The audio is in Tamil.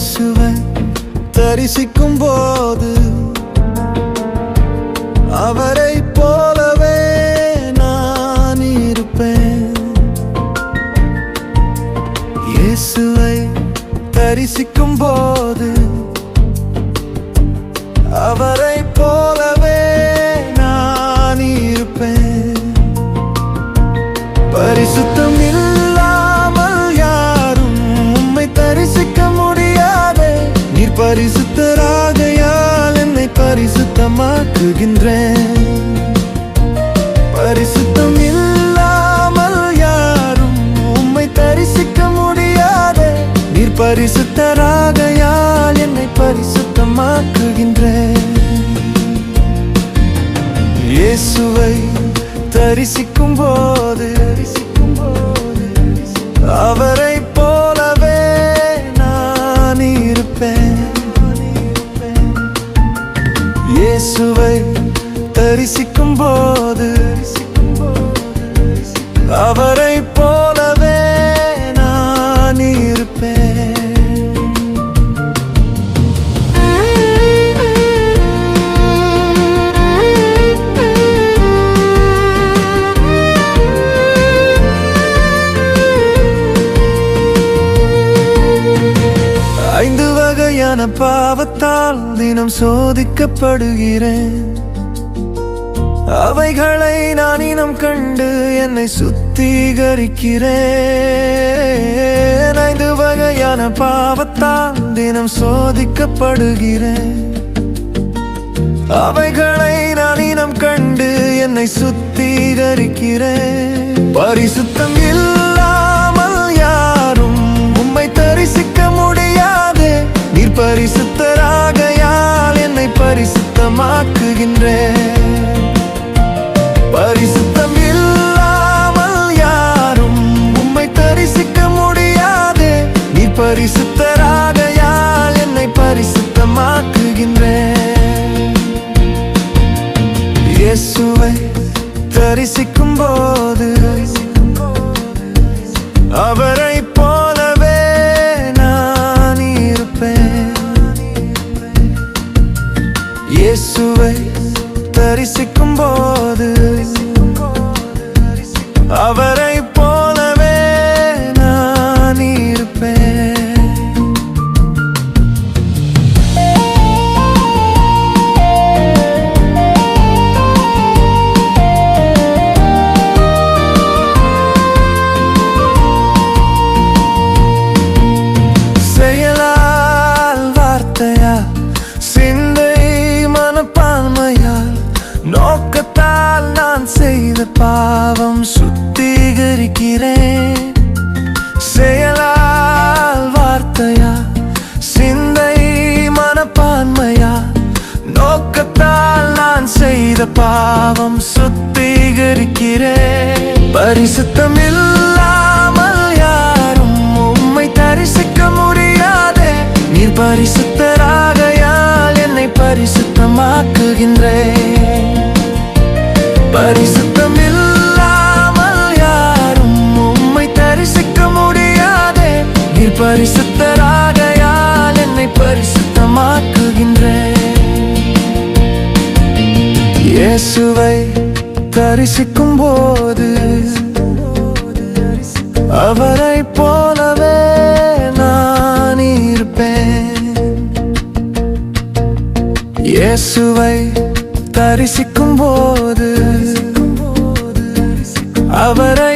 இயேசுவை தரிசிக்கும் போது அவரை போலவே நான் இருப்பேன். இயேசுவை தரிசிக்கும் போது அவரை போலவே நான் இருப்பேன். பரிசுத்தம் இல்லாமல் யாரும் உம்மை தரிசிக்க முடியாதே. நீர் பரிசுத்தராகையால் என்னை பரிசுத்தமாக்குகின்றேன். பரிசுத்தம் இல்லாமல் யாரும் உம்மை தரிசிக்க முடியாதே. நீர் பரிசுத்தராகையால் என்னை பரிசுத்தமாக்குகின்றேன். இயேசுவை தரிசிக்கும் போது அவரை போலவே நான் இருப்பேன். இயேசுவை தரிசிக்கும் போது அவரை போலவே நான் இருப்பேன். பாவத்தால் தினம் சோதிக்கப்படுகிறேன். அவைகளை நான் இனம் கண்டு என்னை சுத்திகரிக்கிறேன். 5 வகையான பாவத்தால் தினம் சோதிக்கப்படுகிறேன். அவைகளை நான் இனம் கண்டு என்னை சுத்திகரிக்கிறேன். பரிசுத்தம் இல்லாமல் யாரும் உம்மை தரிசிக்க முடியாதே. நீர் பரிசுத்தராகையால் என்னை பரிசுத்தமாக்குகின்றேன். பரிசுத்தம் இல்லாமல் யாரும் உம்மை தரிசிக்க முடியாதே. நீர் பரிசுத்தராகையால் என்னை பரிசுத்தமாக்குகின்றேன். இயேசுவை தரிசிக்கும் போது அவரை போலவே நான் இருப்பேன். இயேசுவை தரிசிக்கும் போது அவரை போலவே நான் இருப்பேன். செயலால் வார்த்தையால் சிந்தை மனப்பான்மையால் நோக்கத்தால் நான் செய்த பாவம் சுத்திகரிக்கிறேன். செயலால் வார்த்தையால் சிந்தை மனப்பான்மையால் நோக்கத்தால் நான் செய்த பாவம் சுத்திகரிக்கிறேன். பரிசுத்தம் இல்லாமல் யாரும் உம்மை தரிசிக்க முடியாதே. நீர் பரிசுத்தராகையால் என்னை பரிசுத்தமாக்குகின்றேன். பரிசுத்தம் இல்லாமல் யாரும் உம்மை தரிசிக்க முடியாதே. நீர் பரிசுத்தராகையால் என்னை பரிசுத்தமாக்குகின்றேன். இயேசுவை தரிசிக்கும் போது அவரை போலவே நான் இருப்பேன். இயேசுவை தரிசிக்கும் போது அவரை